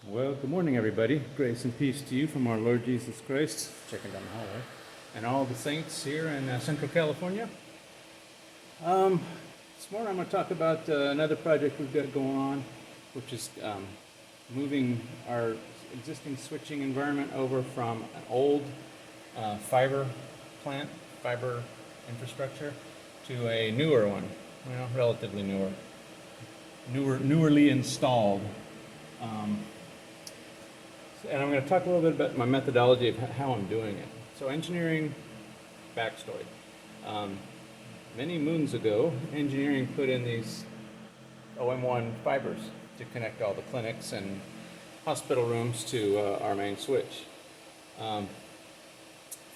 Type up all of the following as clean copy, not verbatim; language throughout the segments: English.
Well, good morning, everybody. Grace and peace to you from our Lord Jesus Christ, checking down the hallway, and all the saints here in Central California. This morning I'm going to talk about another project we've got going on, which is moving our existing switching environment over from an old fiber plant, fiber infrastructure, to a newer one, relatively newerly installed. And I'm going to talk a little bit about my methodology of how I'm doing it. So engineering backstory. Many moons ago, engineering put in these OM1 fibers to connect all the clinics and hospital rooms to our main switch. And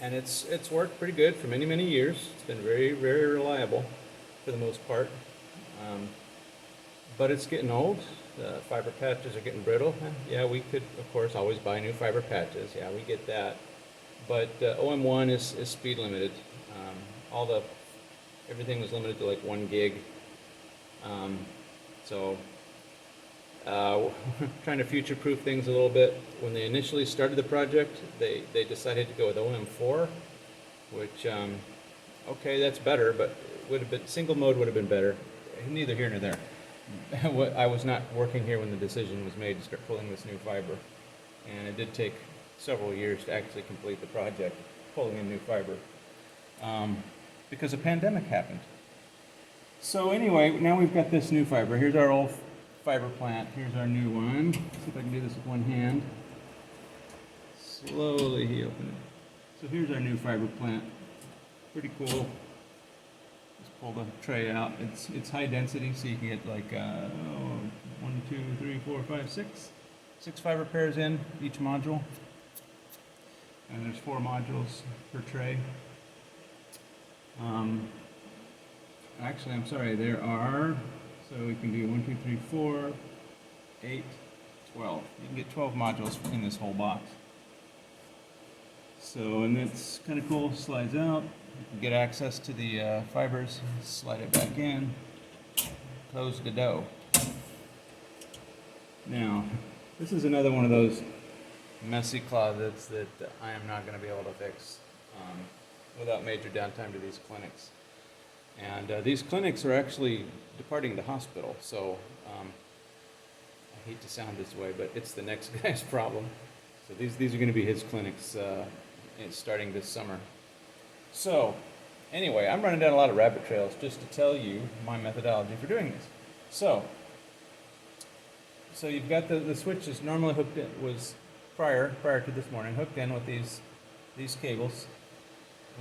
it's worked pretty good for many, many years. It's been very, very reliable for the most part. But it's getting old. The fiber patches are getting brittle. Yeah, we could, of course, always buy new fiber patches. Yeah, we get that. But OM1 is speed limited. Everything was limited to like 1 gig. Trying to future-proof things a little bit. When they initially started the project, they decided to go with OM4, which, okay, that's better, but would have been single mode would have been better. Neither here nor there. I was not working here when the decision was made to start pulling this new fiber, and it did take several years to actually complete the project, pulling in new fiber, because a pandemic happened. So anyway, now we've got this new fiber. Here's our old fiber plant. Here's our new one. Let's see if I can do this with one hand. Slowly he opened it. So here's our new fiber plant. Pretty cool. Pull the tray out. It's high density, so you can get like 1, 2, 3, 4, 5, 6 fiber pairs in each module, and there's 4 modules per tray. Actually, I'm sorry. There are, so we can do 1, 2, 3, 4, 8, 12. You can get 12 modules in this whole box. So, and that's kind of cool. Slides out. You can get access to the fibers, slide it back in, close the dough. Now, this is another one of those messy closets that I am not going to be able to fix without major downtime to these clinics. And these clinics are actually departing the hospital, so I hate to sound this way, but it's the next guy's problem. So these are going to be his clinics starting this summer. So, anyway, I'm running down a lot of rabbit trails just to tell you my methodology for doing this. So you've got the switch is normally hooked in, was prior to this morning, hooked in with these cables.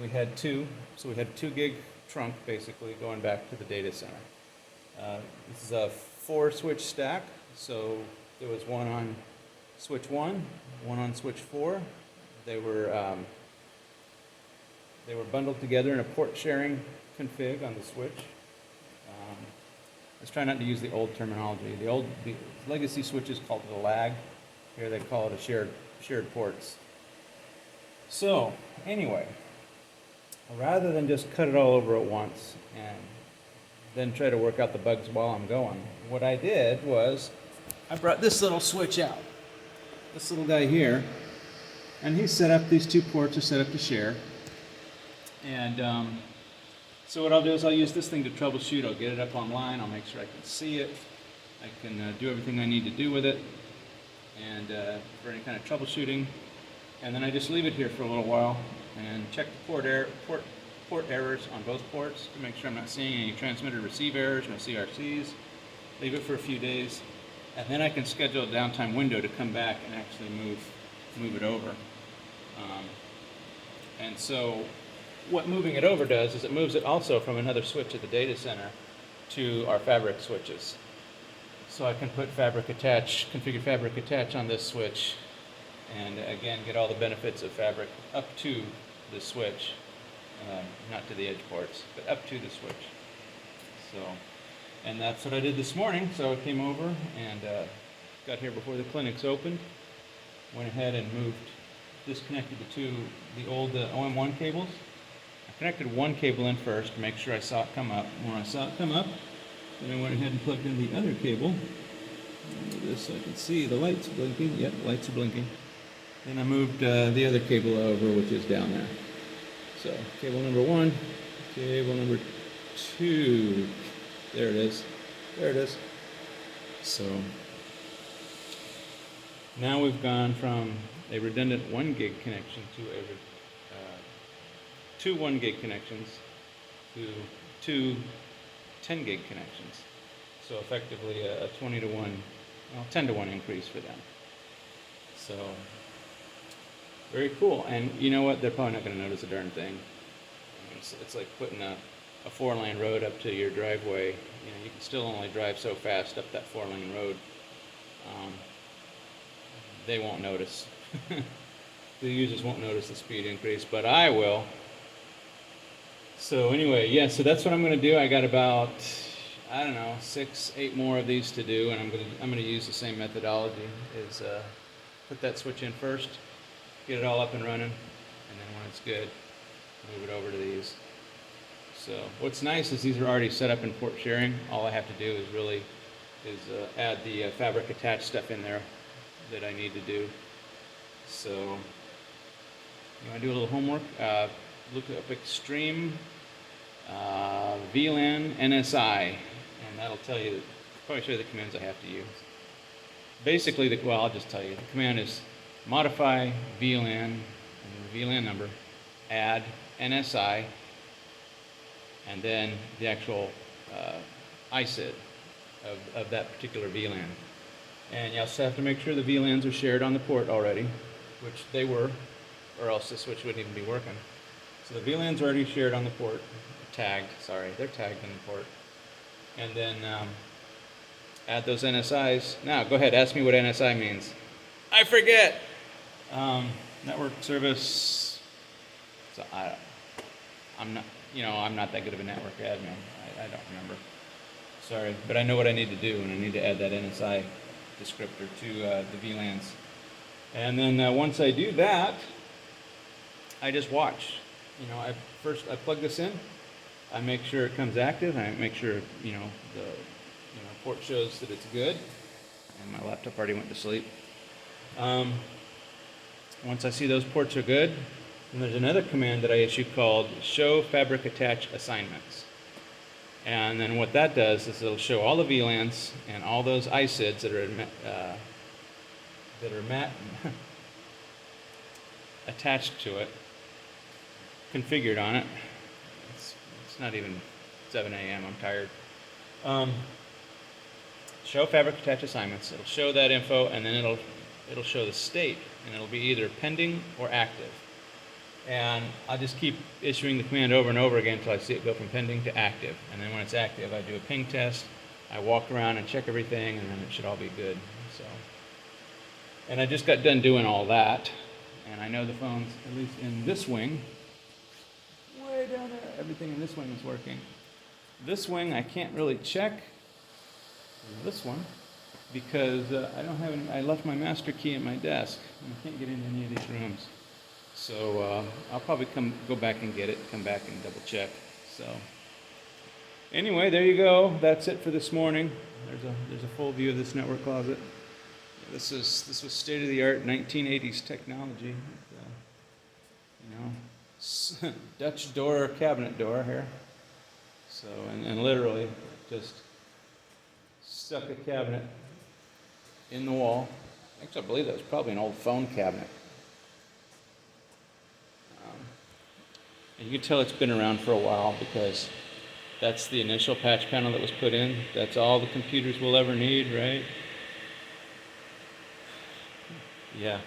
We had 2, so we had 2 gig trunk basically going back to the data center. This is a 4 switch stack, so there was one on switch 1, one on switch 4. They were bundled together in a port sharing config on the switch. Let's try not to use the old terminology. The legacy switch is called the lag. Here they call it a shared ports. So anyway, rather than just cut it all over at once and then try to work out the bugs while I'm going, what I did was I brought this little switch out. This little guy here, and he's set up. These 2 ports are set up to share. And so what I'll do is I'll use this thing to troubleshoot. I'll get it up online. I'll make sure I can see it. I can do everything I need to do with it, and for any kind of troubleshooting. And then I just leave it here for a little while and check the port errors on both ports to make sure I'm not seeing any transmitter receive errors, no CRCs. Leave it for a few days, and then I can schedule a downtime window to come back and actually move it over. And so what moving it over does is it moves it also from another switch at the data center to our fabric switches. So I can put configure fabric attach on this switch, and again get all the benefits of fabric up to the switch, not to the edge ports, but up to the switch. So, and that's what I did this morning. So I came over and got here before the clinics opened, went ahead and disconnected the old OM1 cables. I connected one cable in first to make sure I saw it come up. When I saw it come up, then I went ahead and plugged in the other cable Move this so I can see the lights blinking. Yep, lights are blinking. Then I moved the other cable over, which is down there. So cable number 1, cable number 2. There it is. There it is. So now we've gone from a redundant 1 gig connection to two 1 gig connections to two 10 gig connections. So effectively a 20 to 1, well, 10 to 1 increase for them. So very cool. And you know what? They're probably not going to notice a darn thing. I mean, it's like putting a 4-lane road up to your driveway. You know, you can still only drive so fast up that 4-lane road. They won't notice. The users won't notice the speed increase, but I will. So anyway, yeah, so that's what I'm going to do. I got about, I don't know, 6, 8 more of these to do, and I'm going to use the same methodology. Is put that switch in first, get it all up and running, and then when it's good, move it over to these. So what's nice is these are already set up in port sharing. All I have to do is add the fabric attached stuff in there that I need to do. So you want to do a little homework? Look up Extreme VLAN NSI, and that'll tell you, probably show you the commands I have to use. Basically, well, I'll just tell you. The command is modify VLAN, and the VLAN number, add NSI, and then the actual ISID of that particular VLAN. And you also have to make sure the VLANs are shared on the port already, which they were, or else the switch wouldn't even be working. So the VLANs are already shared on the port, tagged, sorry, they're tagged in the port. And then add those NSIs. Now, go ahead, ask me what NSI means. I forget! Network service, so I'm not that good of a network admin. I don't remember. Sorry, but I know what I need to do, and I need to add that NSI descriptor to the VLANs. And then once I do that, I just watch. You know, I plug this in. I make sure it comes active. I make sure the port shows that it's good. And my laptop already went to sleep. Once I see those ports are good, then there's another command that I issue called show fabric attach assignments. And then what that does is it'll show all the VLANs and all those ISIDs that are attached to it, configured on it. It's not even 7 a.m. I'm tired. Show fabric attach assignments. It'll show that info, and then it'll show the state, and it'll be either pending or active. And I'll just keep issuing the command over and over again until I see it go from pending to active. And then when it's active, I do a ping test. I walk around and check everything, and then it should all be good. So, and I just got done doing all that, and I know the phones, at least in this wing, way down there, everything in this wing is working. This wing I can't really check. This one, because I left my master key at my desk, and I can't get into any of these rooms. So I'll probably go back and get it, come back and double check. So anyway, there you go. That's it for this morning. There's a full view of this network closet. This was state-of-the-art 1980s technology. Dutch door, cabinet door here. So and literally just stuck a cabinet in the wall. Actually, I believe that was probably an old phone cabinet. And you can tell it's been around for a while because that's the initial patch panel that was put in. That's all the computers will ever need, right? Yeah,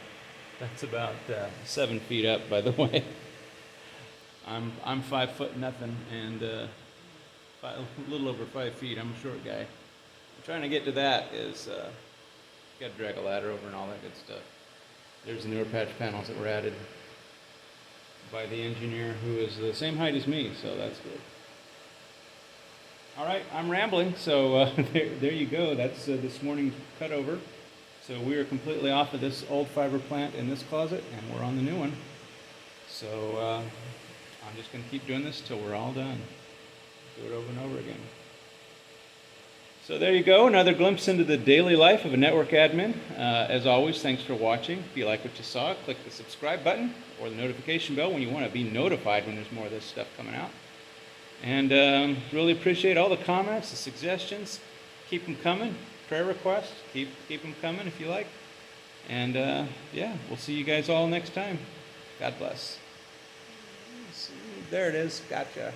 that's about 7 feet up, by the way. I'm 5 foot nothing, and a little over 5 feet. I'm a short guy. Trying to get to that is got to drag a ladder over and all that good stuff. There's the newer patch panels that were added by the engineer who is the same height as me, so that's good. All right, I'm rambling, so there you go. That's this morning's cutover. So we are completely off of this old fiber plant in this closet, and we're on the new one. So I'm just going to keep doing this till we're all done. Do it over and over again. So there you go, another glimpse into the daily life of a network admin. As always, thanks for watching. If you like what you saw, click the subscribe button or the notification bell when you want to be notified when there's more of this stuff coming out. And really appreciate all the comments, the suggestions. Keep them coming. Prayer requests, keep them coming if you like. And yeah, we'll see you guys all next time. God bless. There it is. Gotcha.